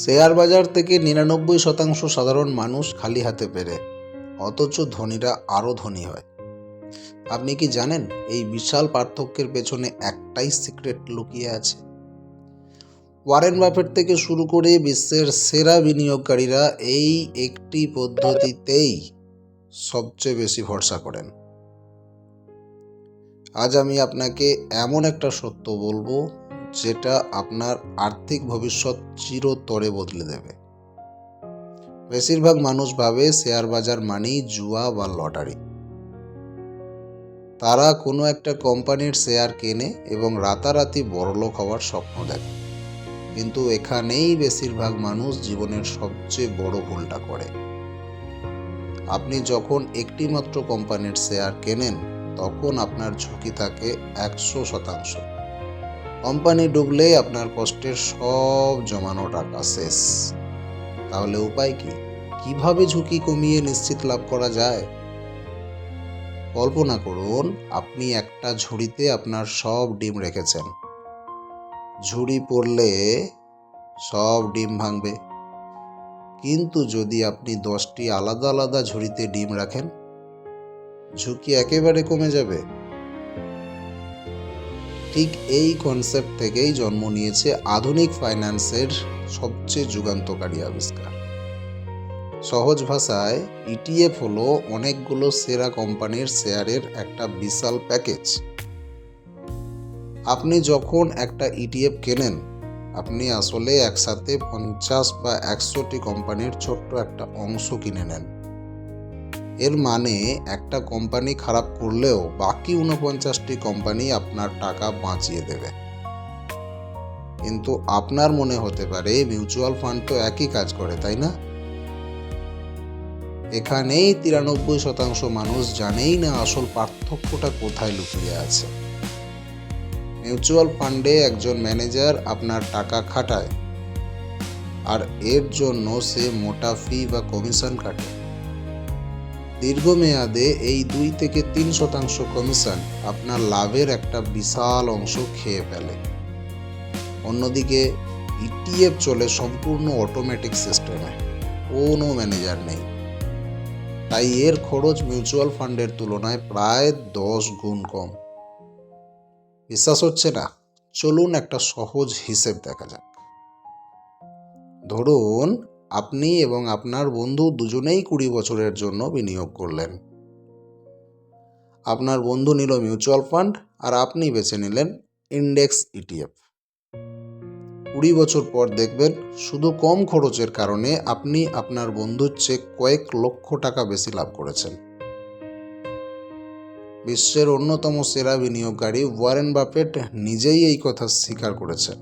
Share বাজার থেকে 99% সাধারণ মানুষ খালি হাতে পেরে, অথচ ধনীরা আরও ধনী হয়। আপনি কি জানেন এই বিশাল পার্থক্যের পেছনে একটাই সিক্রেট লুকিয়ে আছে? ওয়ারেন বাফেট থেকে শুরু করে বিশ্বের সেরা বিনিয়োগকারীরা এই একটি পদ্ধতিতেই সবচেয়ে বেশি ভরসা করেন। আজ আমি আপনাকে এমন একটা সত্য বলবো যেটা আপনার আর্থিক ভবিষ্যৎ চিরতরে বদলে দেবে। বেশিরভাগ মানুষ ভাবে শেয়ার বাজার মানেই জুয়া বা লটারি। তারা কোনো একটা কোম্পানির শেয়ার কেনে এবং রাতারাতি বড়লোক হওয়ার স্বপ্ন দেখে। কিন্তু এখানেই বেশিরভাগ মানুষ জীবনের সবচেয়ে বড় ভুলটা করে। আপনি যখন একটি মাত্র কোম্পানির শেয়ার কেনেন, তখন আপনার ঝুঁকি থাকে 100%। কোম্পানি ডুবলে আপনার কষ্টের সব জমানো টাকা শেষ। তাহলে উপায় কি? কিভাবে ঝুঁকি কমিয়ে নিশ্চিত লাভ করা যায়? কল্পনা করুন আপনি একটা ঝুড়িতে আপনার সব ডিম রেখেছেন। ঝুড়ি পড়লে সব ডিম ভাঙবে। কিন্তু যদি আপনি 10টি আলাদা আলাদা ঝুড়িতে ডিম রাখেন, ঝুঁকি একেবারে কমে যাবে। ঠিক এই কনসেপ্ট থেকেই জন্ম নিয়েছে আধুনিক ফাইন্যান্সের সবচেয়ে যুগান্তকারী আবিষ্কার। সহজ ভাষায়, ইটিএফ হলো অনেকগুলো সেরা কোম্পানির শেয়ারের একটা বিশাল প্যাকেজ। আপনি যখন একটা ইটিএফ কেনেন, আপনি আসলে একসাথে 50 বা 100টি কোম্পানির ছোট্ট একটা অংশ কিনে নেন। এর মানে একটা কোম্পানি খারাপ করলেও বাকি 49টি কোম্পানি আপনার টাকা বাঁচিয়ে দেবে। কিন্তু আপনার মনে হতে পারে মিউচুয়াল ফান্ড তো একই কাজ করে, তাই না? এখানেই 93% মানুষ জানেই না আসল পার্থক্যটা কোথায় লুকিয়ে আছে। মিউচুয়াল ফান্ডে একজন ম্যানেজার আপনার টাকা খাটায়, আর এর জন্য সে মোটা ফি বা কমিশন কাটে। দীর্ঘমেয়াদে এই 2 থেকে 3% কমিশন আপনার লাভের একটা বিশাল অংশ খেয়ে ফেলে। অন্যদিকে ইটিএফ চলে সম্পূর্ণ অটোমেটিক সিস্টেমে, কোনো ম্যানেজার নেই। তাই এর খরচ মিউচুয়াল ফান্ডের তুলনায় প্রায় 10 গুণ কম। বিশ্বাস হচ্ছে না? চলুন একটা সহজ হিসেব দেখা যাক। ধরুন আপনি এবং আপনার বন্ধু দুজনেই 20 বছরের জন্য বিনিয়োগ করলেন। আপনার বন্ধু নিল মিউচুয়াল ফান্ড আর আপনি বেছে নিলেন ইন্ডেক্স ইটিএফ। 20 বছর পর দেখবেন শুধু কম খরচের কারণে আপনি আপনার বন্ধুর চেয়ে কয়েক লক্ষ টাকা বেশি লাভ করেছেন। বিশ্বের অন্যতম সেরা বিনিয়োগকারী ওয়ারেন বাফেট নিজেই এই কথা স্বীকার করেছেন।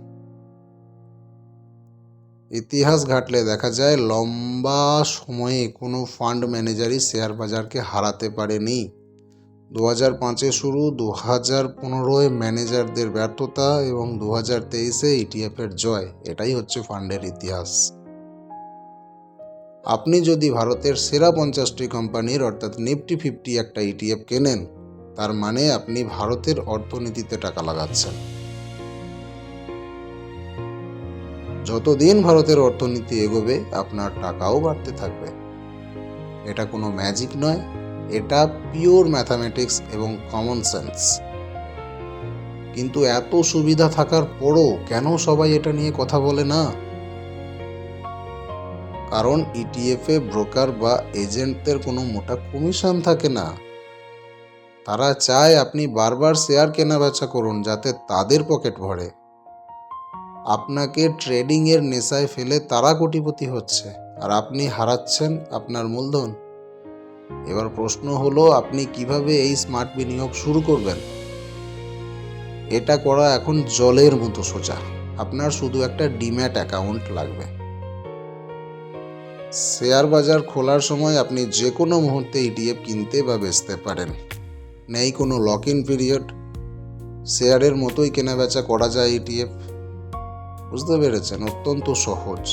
ইতিহাস ঘাটলে দেখা যায় লম্বা সময়ে কোনো ফান্ড ম্যানেজারই শেয়ার বাজারকে হারাতে পারেনি। 2005-এ শুরু, 2015-এ ম্যানেজারদের ব্যর্থতা এবং 2023-এ ইটিএফের জয়। এটাই হচ্ছে ফান্ডের ইতিহাস। আপনি যদি ভারতের সেরা 50টি কোম্পানির অর্থাৎ নিফটি 50 একটা ইটিএফ কেনেন, তার মানে আপনি ভারতের অর্থনীতিতে টাকা লাগাচ্ছেন। যতদিন ভারতের অর্থনীতি এগোবে, আপনার টাকাও বাড়তে থাকবে। এটা কোনো ম্যাজিক নয়, এটা পিওর ম্যাথামেটিক্স এবং কমন সেন্স। কিন্তু এত সুবিধা থাকার পরও কেন সবাই এটা নিয়ে কথা বলে না? কারণ ইটিএফে ব্রোকার বা এজেন্টদের কোনো মোটা কমিশন থাকে না। তারা চায় আপনি বারবার শেয়ার কেনা বেচা করুন যাতে তাদের পকেট ভরে। আপনাকে ট্রেডিংয়ের নেশায় ফেলে তারা কোটিপতি হচ্ছে, আর আপনি হারাচ্ছেন আপনার মূলধন। এবার প্রশ্ন হলো, আপনি কিভাবে এই স্মার্ট বিনিয়োগ শুরু করবেন? এটা করা এখন জলের মতো সোজা। আপনার শুধু একটা ডিম্যাট অ্যাকাউন্ট লাগবে। শেয়ার বাজার খোলার সময় আপনি যে কোনো মুহূর্তে ইটিএফ কিনতে বা বেচতে পারেন। নেই কোনো লক ইন পিরিয়ড। শেয়ারের মতোই কেনা বেচা করা যায় ইটিএফ। বুঝতে পেরেছেন? অত্যন্ত সহজ।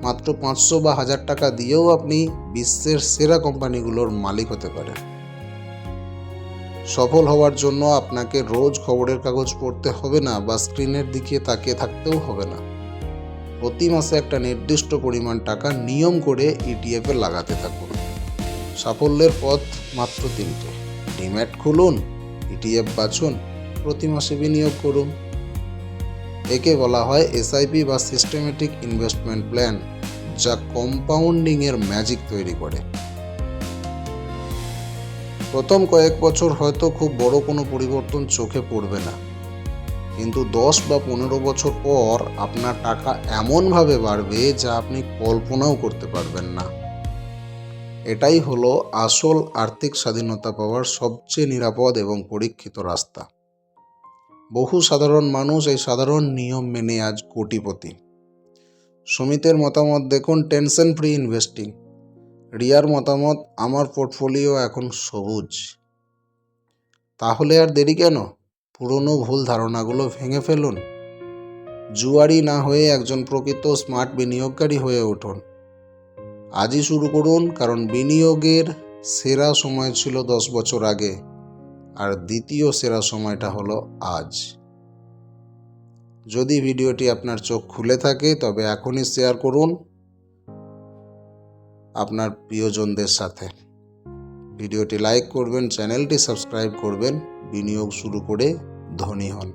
মাত্র 500 বা 1000 টাকা দিয়েও আপনি বিশ্বের সেরা কোম্পানিগুলোর মালিক হতে পারেন। সফল হওয়ার জন্য আপনাকে রোজ খবরের কাগজ পড়তে হবে না বা স্ক্রিনের দিকে তাকিয়ে থাকতেও হবে না। প্রতি মাসে একটা নির্দিষ্ট পরিমাণ টাকা নিয়ম করে ইটিএফে লাগাতে থাকুন। সাফল্যের পথ মাত্র 3টে। ডিম্যাট খুলুন, ইটিএফ বাছুন, প্রতি মাসে বিনিয়োগ করুন। একে বলা হয় এসআইপি বা সিস্টেমেটিক ইনভেস্টমেন্ট প্ল্যান, যা কম্পাউন্ডিংয়ের ম্যাজিক তৈরি করে। প্রথম কয়েক বছর হয়তো খুব বড় কোনো পরিবর্তন চোখে পড়বে না, কিন্তু 10 বা 15 বছর পর আপনার টাকা এমনভাবে বাড়বে যা আপনি কল্পনাও করতে পারবেন না। এটাই হলো আসল আর্থিক স্বাধীনতা পাওয়ার সবচেয়ে নিরাপদ এবং পরীক্ষিত রাস্তা। বহু সাধারণ মানুষ এই সাধারণ নিয়ম মেনে আজ কোটিপতি। সুমিতের মতামত দেখুন, টেনশন ফ্রি ইনভেস্টিং। রিয়ার মতামত, আমার পোর্টফোলিও এখন সবুজ। তাহলে আর দেরি কেন? পুরনো ভুল ধারণাগুলো ভেঙে ফেলুন। জুয়ারি না হয়ে একজন প্রকৃত স্মার্ট বিনিয়োগকারী হয়ে উঠুন। আজই শুরু করুন, কারণ বিনিয়োগের সেরা সময় ছিল 10 বছর আগে, আর দ্বিতীয় সেরা সময়টা হলো আজ। যদি ভিডিওটি আপনার চোখ খুলে থাকে তবে এখনই শেয়ার করুন আপনার প্রিয়জনদের সাথে। ভিডিওটি লাইক করবেন, চ্যানেলটি সাবস্ক্রাইব করবেন। বিনিয়োগ শুরু করে ধনী হন।